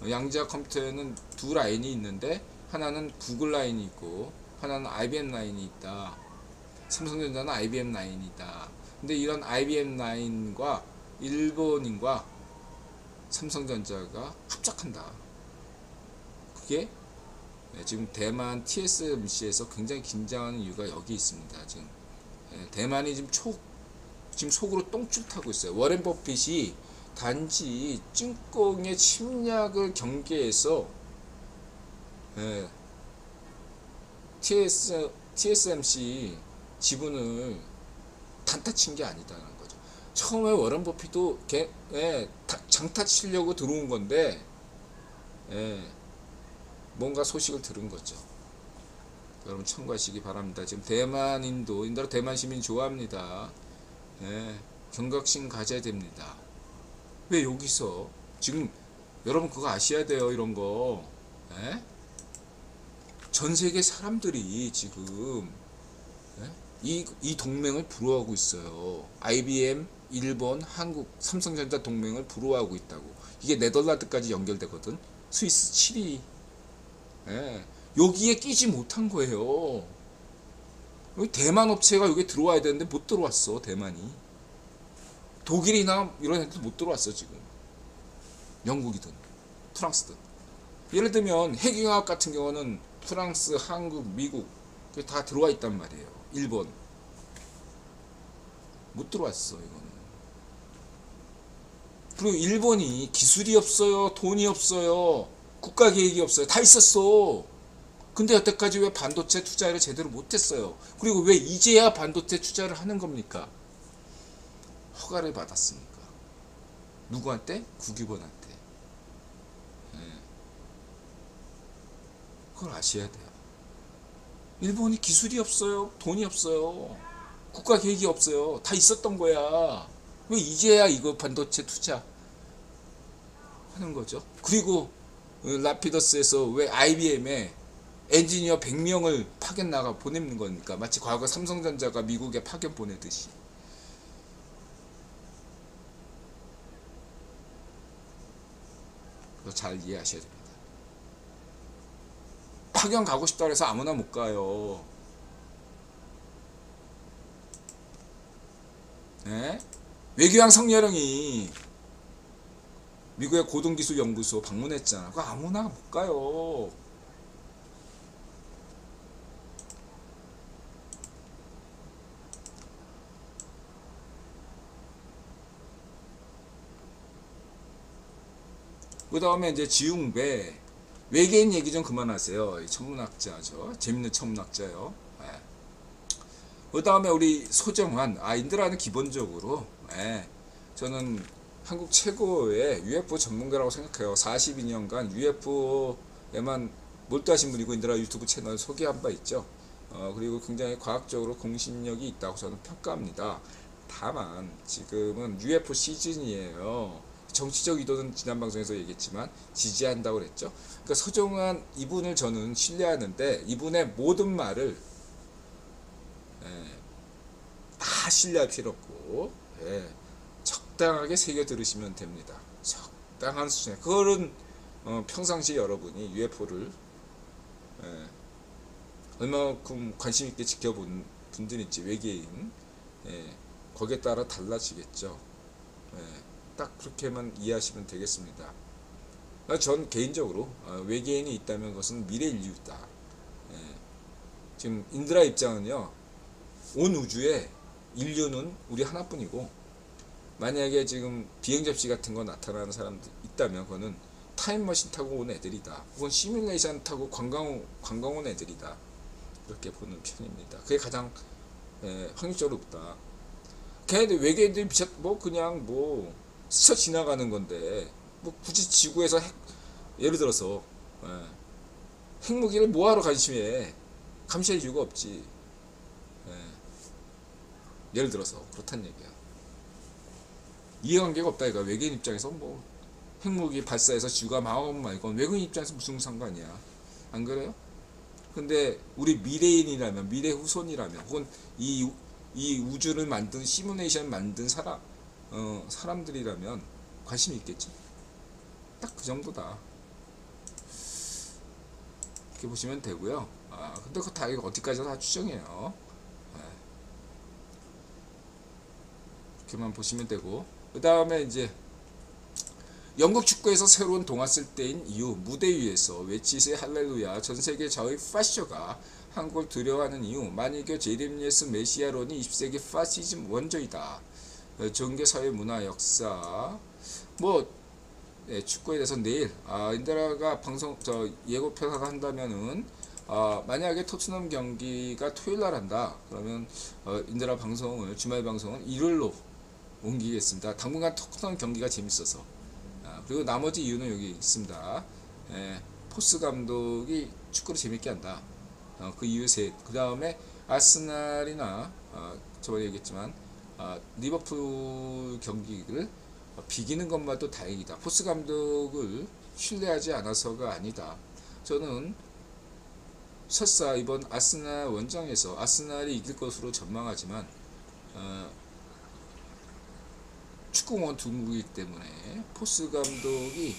양자 컴퓨터에는 두 라인이 있는데 하나는 구글 라인이 있고 하나는 IBM 라인이 있다. 삼성전자는 IBM 라인이다. 근데 이런 IBM 라인과 일본인과 삼성전자가 합작한다. 그게 지금 대만 TSMC에서 굉장히 긴장하는 이유가 여기 있습니다. 지금 대만이 지금 속으로 똥줄 타고 있어요. 워렌 버핏이 단지 찐꽁의 침략을 경계해서 TSMC 지분을 단타 친 게 아니다는 거죠. 처음에 워렌 버핏도 장타 치려고 들어온 건데 뭔가 소식을 들은 거죠. 여러분 참고하시기 바랍니다. 지금 대만인도 인도로 대만 시민 좋아합니다. 경각심 가져야 됩니다. 왜 여기서 지금 여러분 그거 아셔야 돼요. 이런 거 전 세계 사람들이 지금 이 동맹을 부러워하고 있어요. IBM, 일본, 한국, 삼성전자 동맹을 부러워하고 있다고. 이게 네덜란드까지 연결되거든. 스위스 7위. 여기에 끼지 못한 거예요. 여기 대만 업체가 여기 들어와야 되는데 못 들어왔어. 대만이. 독일이나 이런 애들 못 들어왔어 지금. 영국이든 프랑스든. 예를 들면 핵융합 같은 경우는 프랑스, 한국, 미국 다 들어와 있단 말이에요. 일본 못 들어왔어 이거는. 그리고 일본이 기술이 없어요, 돈이 없어요, 국가 계획이 없어요. 다 있었어. 근데 여태까지 왜 반도체 투자를 제대로 못했어요? 그리고 왜 이제야 반도체 투자를 하는 겁니까? 허가를 받았으니까. 누구한테? 국유본한테. 그걸 아셔야 돼요. 일본이 기술이 없어요. 돈이 없어요. 국가 계획이 없어요. 다 있었던 거야. 왜 이제야 이거 반도체 투자 하는 거죠? 그리고 라피더스에서 왜 IBM에 엔지니어 100명을 파견 나가 보내는 거니까 마치 과거 삼성전자가 미국에 파견 보내듯이. 그거 잘 이해하셔야 됩니다. 파견 가고 싶다 그래서 아무나 못 가요. 네? 외교왕 성여령이 미국의 고등기술연구소 방문했잖아. 그거 아무나 못 가요. 그 다음에 이제 지웅배 외계인 얘기 좀 그만하세요. 천문학자죠. 재밌는 천문학자요. 네. 그 다음에 우리 소정환. 인드라는 기본적으로 저는 한국 최고의 UFO 전문가라고 생각해요. 42년간 UFO에만 몰두하신 분이고 인드라 유튜브 채널 소개한 바 있죠. 그리고 굉장히 과학적으로 공신력이 있다고 저는 평가합니다. 다만 지금은 UFO 시즌이에요. 정치적 의도는 지난 방송에서 얘기했지만 지지한다고 그랬죠. 그러니까 서정환 이분을 저는 신뢰하는데 이분의 모든 말을 다 신뢰할 필요 없고 적당하게 새겨 들으시면 됩니다. 적당한 수준에. 그거는 평상시 여러분이 UFO를 얼마큼 관심 있게 지켜본 분들인지 외계인 거기에 따라 달라지겠죠. 딱 그렇게만 이해하시면 되겠습니다. 전 개인적으로 외계인이 있다면 그것은 미래 인류다. 지금 인드라 입장은요, 온 우주에 인류는 우리 하나뿐이고 만약에 지금 비행 접시 같은 거 나타나는 사람들 있다면 그거는 타임머신 타고 온 애들이다. 혹은 시뮬레이션 타고 관광 온 애들이다. 그렇게 보는 편입니다. 그게 가장 확률적으로 높다. 걔네들 외계인들이 그냥 스쳐 지나가는 건데 굳이 지구에서 예를 들어서 핵무기를 뭐하러 관심해. 감시할 이유가 없지. 예를 들어서 그렇단 얘기야. 이해관계가 없다 이거. 외계인 입장에서 핵무기 발사해서 지구가 망하건 말건 외계인 입장에서 무슨 상관이야. 안 그래요? 근데 우리 미래인이라면, 미래 후손이라면, 혹은 이 우주를 만든 시뮬레이션 만든 사람들이라면 관심이 있겠지. 딱 그 정도다. 이렇게 보시면 되고요. 근데 그거 다 어디까지 다 추정이에요. 이렇게만 보시면 되고, 그 다음에 이제 영국 축구에서 새로운 동화 쓸 때인 이유, 무대 위에서 외치세 할렐루야, 전세계 좌의 파쇼가 한국을 두려워하는 이유, 만이교 제레미예스 메시아론이 20세기 파시즘 원조이다. 종교, 사회, 문화, 역사. 축구에 대해서 내일 인드라가 방송 예고편을 한다면은 만약에 토트넘 경기가 토요일날 한다. 그러면 인드라 방송을 주말 방송은 일요일로 옮기겠습니다. 당분간 토트넘 경기가 재밌어서. 그리고 나머지 이유는 여기 있습니다. 포스 감독이 축구를 재밌게 한다. 그 이유 셋. 그 다음에 아스날이나 저번에 얘기했지만 리버풀 경기를 비기는 것만도 다행이다. 포스 감독을 신뢰하지 않아서가 아니다. 저는 설사 이번 아스날 원정에서 아스날이 이길 것으로 전망하지만 축구공원 둥국이기 때문에 포스 감독이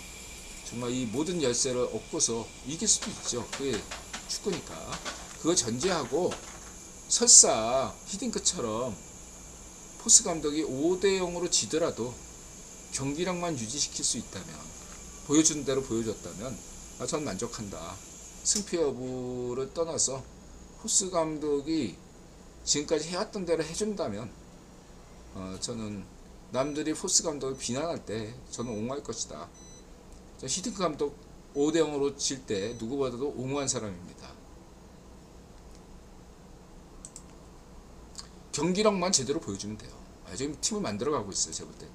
정말 이 모든 열쇠를 얻고서 이길 수도 있죠. 그게 축구니까. 그거 전제하고 설사 히딩크처럼 포스 감독이 5대0으로 지더라도 경기력만 유지시킬 수 있다면, 보여준 대로 보여줬다면 전 만족한다. 승패 여부를 떠나서 포스 감독이 지금까지 해왔던 대로 해준다면 저는 남들이 포스 감독을 비난할 때 저는 옹호할 것이다. 히딩크 감독 5대0으로 질 때 누구보다도 옹호한 사람입니다. 경기력만 제대로 보여주면 돼요. 지금 팀을 만들어가고 있어요. 제가 볼 때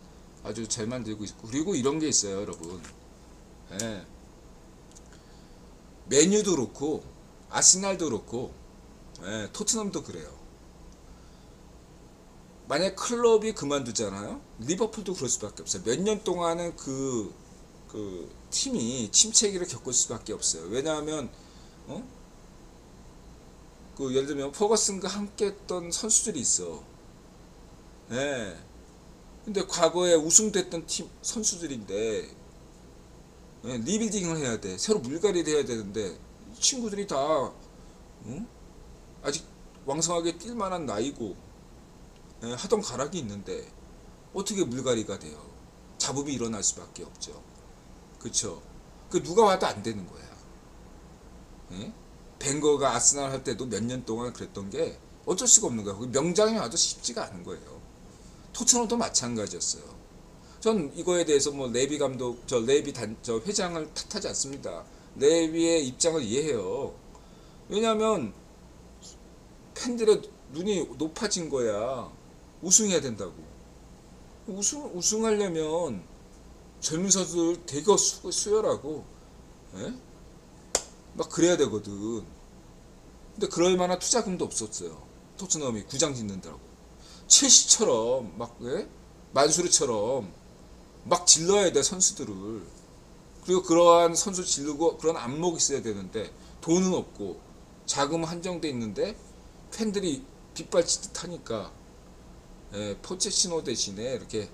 아주 잘 만들고 있고, 그리고 이런 게 있어요, 여러분. 메뉴도 그렇고 아스날도 그렇고 예, 토트넘도 그래요. 만약 클럽이 그만두잖아요. 리버풀도 그럴 수밖에 없어요. 몇 년 동안은 그 팀이 침체기를 겪을 수밖에 없어요. 왜냐하면 어? 그 예를 들면 퍼거슨과 함께했던 선수들이 있어. 예. 근데 과거에 우승됐던 팀 선수들인데 예, 리빌딩을 해야 돼. 새로 물갈이를 해야 되는데 이 친구들이 다 아직 왕성하게 뛸 만한 나이고 예, 하던 가락이 있는데 어떻게 물갈이가 돼요? 잡음이 일어날 수밖에 없죠. 그쵸? 그 누가 와도 안 되는 거야. 예? 벵거가 아스날 할 때도 몇 년 동안 그랬던 게 어쩔 수가 없는 거야. 명장이 와도 쉽지가 않은 거예요. 토트넘도 마찬가지였어요. 전 이거에 대해서 뭐 레비 감독, 저 회장을 탓하지 않습니다. 레비의 입장을 이해해요. 왜냐하면 팬들의 눈이 높아진 거야. 우승해야 된다고. 우승하려면 젊은 선수들 되게 수혈하고, 예? 막 그래야 되거든. 근데 그럴 만한 투자금도 없었어요. 토트넘이 구장 짓는다고. 첼시처럼 막 예? 만수르처럼 막 질러야 돼 선수들을. 그리고 그러한 선수 질르고 그런 안목이 있어야 되는데 돈은 없고 자금은 한정돼 있는데 팬들이 빗발치듯 하니까 예, 포체시노 대신에 이렇게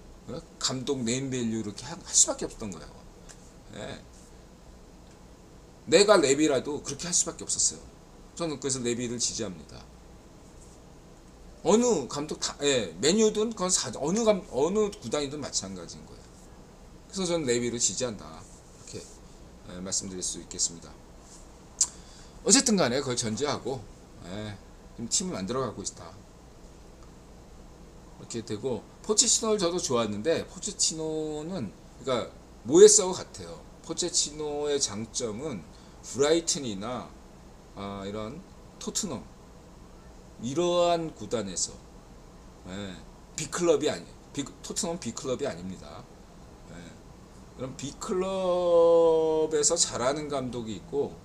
감독 네임밸류 이렇게 할 수밖에 없었던 거예요. 예. 내가 레비라도 그렇게 할 수밖에 없었어요. 저는 그래서 레비를 지지합니다. 어느 감독 다, 예, 메뉴든 그건 어느 구단이든 마찬가지인 거예요. 그래서 저는 레비를 지지한다. 이렇게 예, 말씀드릴 수 있겠습니다. 어쨌든 간에 그걸 전제하고 예, 팀을 만들어가고 있다. 이렇게 되고 포체티노를 저도 좋았는데 포체티노는 그러니까 모에서와 같아요. 포체티노의 장점은 브라이튼이나 이런 토트넘 이러한 구단에서 예, 토트넘 B클럽이 아닙니다. 예, 그럼 B클럽에서 잘하는 감독이 있고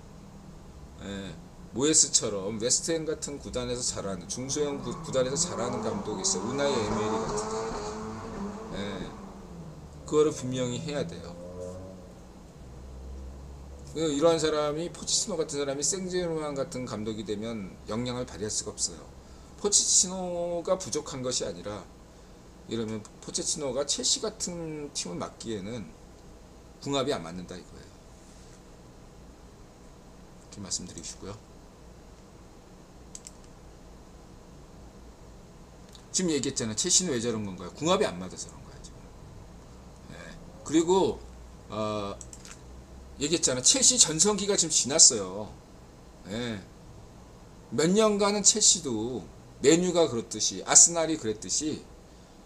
예, 모에스처럼 웨스트햄 같은 구단에서 잘하는 중소형 구단에서 잘하는 감독이 있어요. 우나이 에메리 같은 예, 그거를 분명히 해야 돼요. 이러한 사람이 포체티노 같은 사람이 생제르맹 같은 감독이 되면 영향을 발휘할 수가 없어요. 포체티노가 부족한 것이 아니라 이러면 포체티노가 첼시 같은 팀을 맡기에는 궁합이 안 맞는다 이거예요. 이렇게 말씀드리시고요. 지금 얘기했잖아요. 첼시는 왜 저런 건가요? 궁합이 안 맞아서 그런 거예요. 지금. 네. 그리고 얘기했잖아. 첼시 전성기가 지금 지났어요. 예. 몇 년간은 첼시도 메뉴가 그렇듯이 아스날이 그랬듯이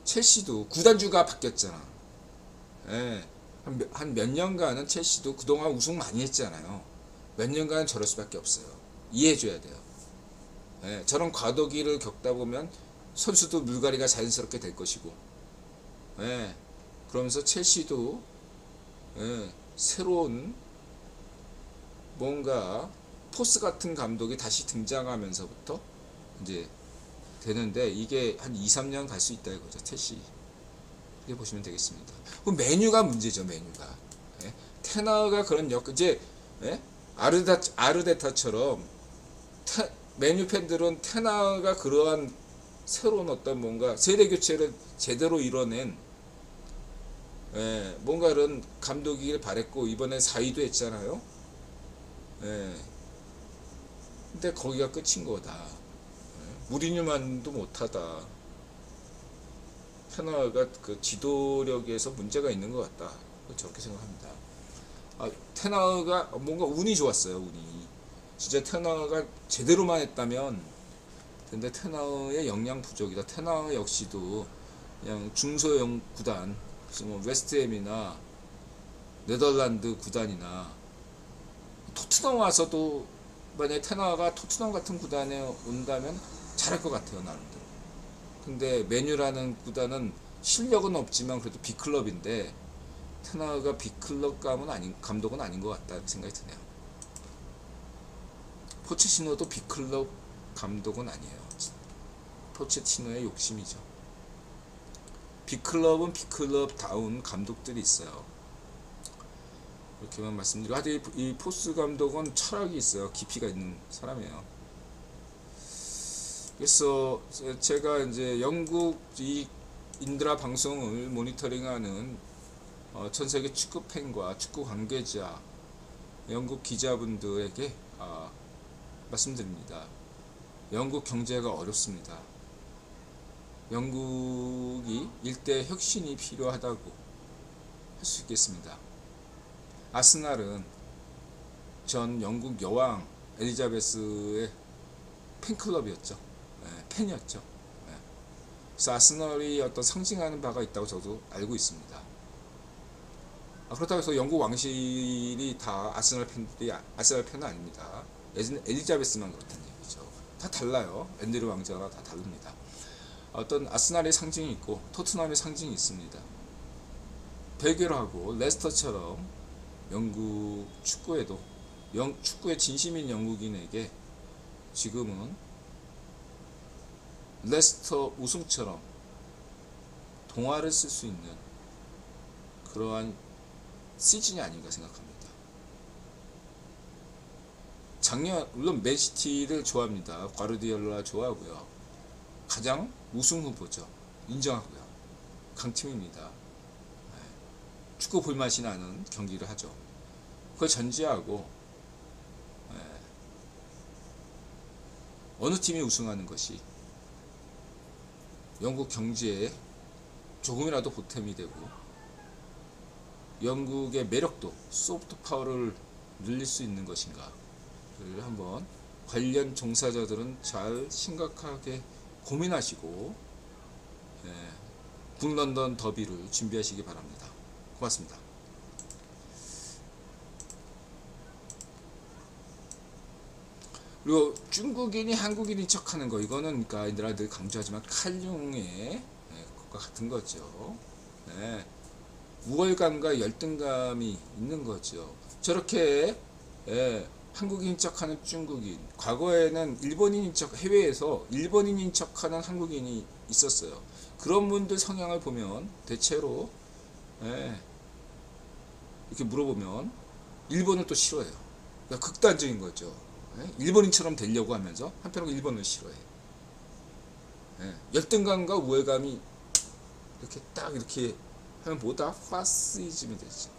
첼시도 구단주가 바뀌었잖아. 예. 한 몇 년간은 첼시도 그동안 우승 많이 했잖아요. 몇 년간은 저럴 수밖에 없어요. 이해해줘야 돼요. 예. 저런 과도기를 겪다 보면 선수도 물갈이가 자연스럽게 될 것이고 예. 그러면서 첼시도 예. 새로운 뭔가 포스 같은 감독이 다시 등장하면서부터 이제 되는데 이게 한 2, 3년 갈 수 있다 이거죠. 첼시. 이렇게 보시면 되겠습니다. 그럼 메뉴가 문제죠. 메뉴가. 예? 테나가 그런 이제 예? 아르테타처럼 메뉴 팬들은 테나가 그러한 새로운 어떤 뭔가 세대 교체를 제대로 이뤄낸 예, 뭔가 이런 감독이길 바랬고 이번에 4위도 했잖아요. 예. 근데 거기가 끝인 거다. 예. 무리뉴만도 못하다. 테너가 그 지도력에서 문제가 있는 것 같다. 저렇게 생각합니다. 테너가 뭔가 운이 좋았어요. 운이. 진짜 테너가 제대로만 했다면 근데 테너의 역량 부족이다. 테너 역시도 그냥 중소형 구단 뭐 웨스트햄이나 네덜란드 구단이나 토트넘 와서도 만약에 테너가 토트넘 같은 구단에 온다면 잘할 것 같아요. 나름대로. 근데 메뉴라는 구단은 실력은 없지만 그래도 B클럽인데 테너가 B클럽 감독은 아닌 것 같다 생각이 드네요. 포체티노도 빅클럽 감독은 아니에요. 포체티노의 욕심이죠. 빅클럽은 빅클럽다운 감독들이 있어요. 이렇게만 말씀드리고, 하여튼 이 포스 감독은 철학이 있어요. 깊이가 있는 사람이에요. 그래서 제가 이제 영국 이 인드라 방송을 모니터링하는 전 세계 축구 팬과 축구 관계자, 영국 기자분들에게 말씀드립니다. 영국 경제가 어렵습니다. 영국이 일대 혁신이 필요하다고 할 수 있겠습니다. 아스날은 전 영국 여왕 엘리자베스의 팬클럽이었죠. 팬이었죠. 그래서 아스널이 어떤 상징하는 바가 있다고 저도 알고 있습니다. 그렇다고 해서 영국 왕실이 다 아스날 팬은 아닙니다. 엘리자베스만 그렇다는 얘기죠. 다 달라요. 앤드류 왕자가 다 다릅니다. 어떤 아스날의 상징이 있고 토트넘의 상징이 있습니다. 벨기에하고 레스터처럼 영국 축구에도 축구의 진심인 영국인에게 지금은 레스터 우승처럼 동화를 쓸 수 있는 그러한 시즌이 아닌가 생각합니다. 작년 물론 맨시티를 좋아합니다. 과르디올라 좋아하고요. 가장 우승 후보죠. 인정하고요. 강팀입니다. 축구 볼맛이 나는 경기를 하죠. 그걸 전제하고 어느 팀이 우승하는 것이 영국 경제에 조금이라도 보탬이 되고 영국의 매력도 소프트 파워를 늘릴 수 있는 것인가를 한번 관련 종사자들은 잘 심각하게 고민하시고 북런던 더비를 준비하시기 바랍니다. 고맙습니다. 그리고 중국인이 한국인인 척하는 거, 이거는 그러니까 내가 늘 강조하지만 칼융의 것과 같은 거죠. 우월감과 열등감이 있는 거죠. 저렇게 한국인인 척하는 중국인, 과거에는 일본인인 척, 해외에서 일본인인 척하는 한국인이 있었어요. 그런 분들 성향을 보면 대체로 이렇게 물어보면 일본을 또 싫어해요. 그러니까 극단적인 거죠. 일본인처럼 되려고 하면서 한편으로 일본을 싫어해. 열등감과 우월감이 이렇게 딱 이렇게 하면 뭐다? 파시즘이 되죠.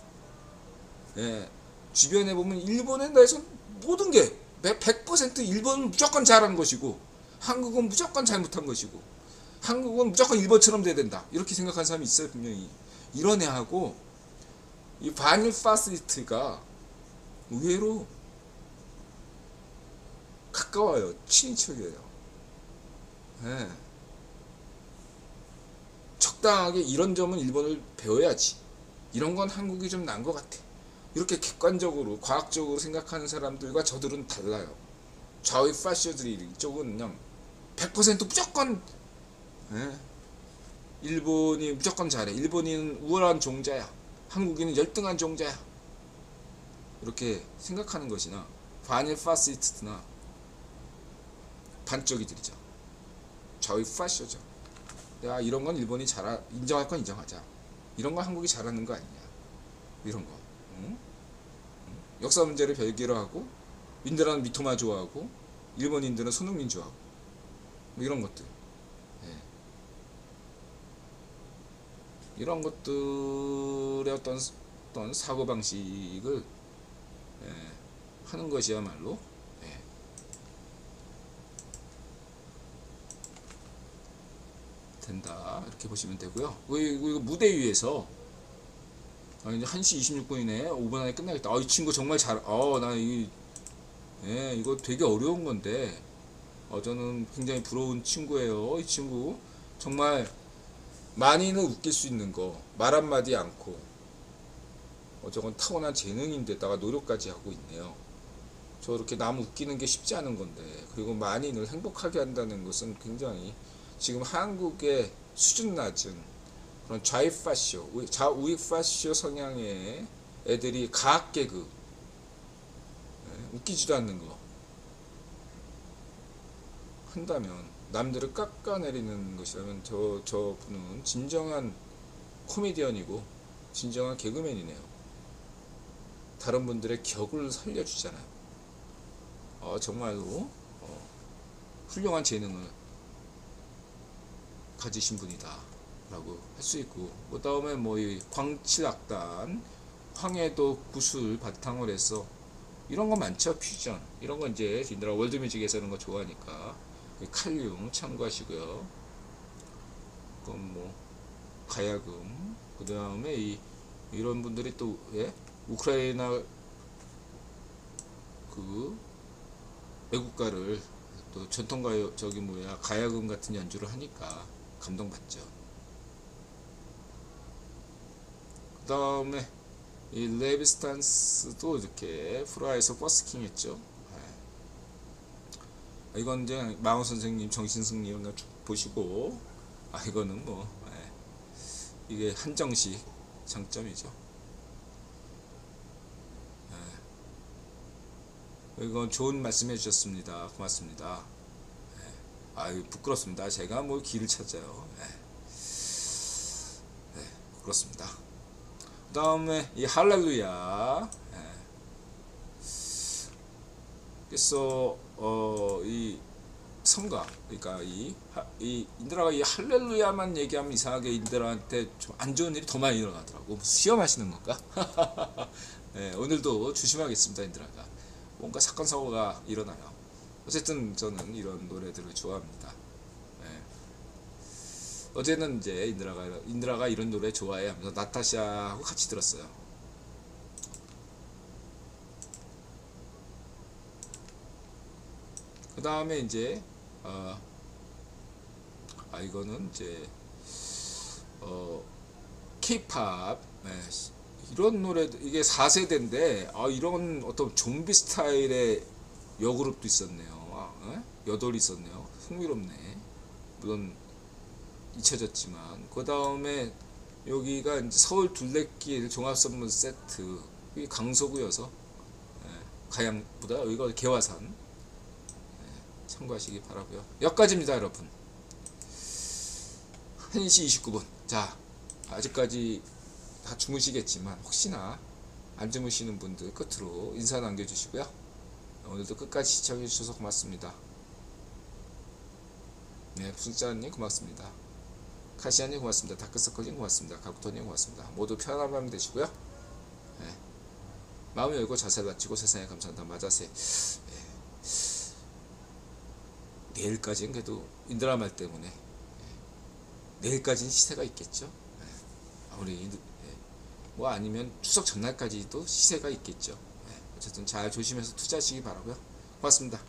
주변에 보면 일본에 대해서 모든 게 100% 일본은 무조건 잘한 것이고 한국은 무조건 잘못한 것이고 한국은 무조건 일본처럼 돼야 된다, 이렇게 생각하는 사람이 있어요. 분명히 이런 애하고 이 반일 파시스트가 의외로 가까워요. 친인척이에요. 적당하게 이런 점은 일본을 배워야지, 이런 건 한국이 좀 나은 것 같아, 이렇게 객관적으로 과학적으로 생각하는 사람들과 저들은 달라요. 좌의 파시오들이 이쪽은 그냥 100% 무조건 일본이 무조건 잘해, 일본인은 우월한 종자야, 한국인은 열등한 종자야, 이렇게 생각하는 것이나 반일 파시스트나 반쪽이들이죠. 좌의 파시오죠. 야, 이런 건 일본이 인정할 건 인정하자, 이런 건 한국이 잘하는 거 아니냐, 이런 거. 역사 문제를 별개로 하고 민들은 미토마 좋아하고 일본인들은 손흥민 좋아하고 뭐 이런 것들, 이런 것들의 어떤 사고방식을 하는 것이야말로 된다, 이렇게 보시면 되고요. 이거 무대 위에서 이제 1시 26분이네. 5분 안에 끝나겠다. 이 친구 정말 이거 되게 어려운 건데, 저는 굉장히 부러운 친구예요. 이 친구 정말 많이는 웃길 수 있는 거 말 한마디 않고, 저건 타고난 재능인데다가 노력까지 하고 있네요. 저렇게 남 웃기는 게 쉽지 않은 건데, 그리고 많이는 행복하게 한다는 것은 굉장히 지금 한국의 수준 낮은 그런 좌우익 파시오 성향의 애들이 가학개그, 웃기지도 않는 거, 한다면, 남들을 깎아내리는 것이라면 저 분은 진정한 코미디언이고 진정한 개그맨이네요. 다른 분들의 격을 살려주잖아요. 정말로 훌륭한 재능을 가지신 분이다 라고 할 수 있고, 그 다음에 뭐 이 광칠악단, 황해도 구슬 바탕으로 해서 이런 거 많죠. 퓨전 이런 거 이제 인드라 월드뮤직에서 이런 거 좋아하니까 칼륨 참고하시고요. 그럼 뭐 가야금, 그 다음에 이런 분들이 또 우크라이나 그 애국가를 또 전통가요 가야금 같은 연주를 하니까 감동받죠. 그 다음에 이 레비스탄스도 이렇게 프라하에서 버스킹 했죠. 이건 이제 마오 선생님 정신승리 이런 거 보시고, 이거는 뭐 이게 한정식 장점이죠. 이건 좋은 말씀 해주셨습니다. 고맙습니다. 부끄럽습니다. 제가 뭐 길을 찾아요. 그렇습니다. 그 다음에 이 할렐루야. 그래서 이 성가, 그러니까 이 인드라가 이 할렐루야만 얘기하면 이상하게 인드라한테 좀 안 좋은 일이 더 많이 일어나더라고. 시험하시는 건가? 오늘도 조심하겠습니다. 인드라가 뭔가 사건 사고가 일어나요. 어쨌든 저는 이런 노래들을 좋아합니다. 어제는 이제 인드라가 이런 노래 좋아해 하면서 나타샤하고 같이 들었어요. 그 다음에 이제 이거는 이제 K-팝, 이런 노래도 이게 4세대인데 이런 어떤 좀비 스타일의 여그룹도 있었네요. 여덟이 있었네요. 흥미롭네. 물론 잊혀졌지만. 그 다음에 여기가 이제 서울 둘레길 종합선물 세트, 이 강서구여서 가양보다 여기가 개화산, 참고하시기 바라고요. 여기까지입니다, 여러분. 1시 29분. 자, 아직까지 다 주무시겠지만 혹시나 안 주무시는 분들 끝으로 인사 남겨주시고요. 오늘도 끝까지 시청해 주셔서 고맙습니다. 풍자님 고맙습니다. 카시아님 고맙습니다. 다크서클님 고맙습니다. 가쿠토님 고맙습니다. 모두 편안한 밤 되시고요. 마음 열고 자세를 낮추고 세상에 감사한다. 마자세. 내일까지는 그래도 인드라 말 때문에 내일까지는 시세가 있겠죠. 아무리 뭐 아니면 추석 전날까지도 시세가 있겠죠. 어쨌든 잘 조심해서 투자하시기 바라고요. 고맙습니다.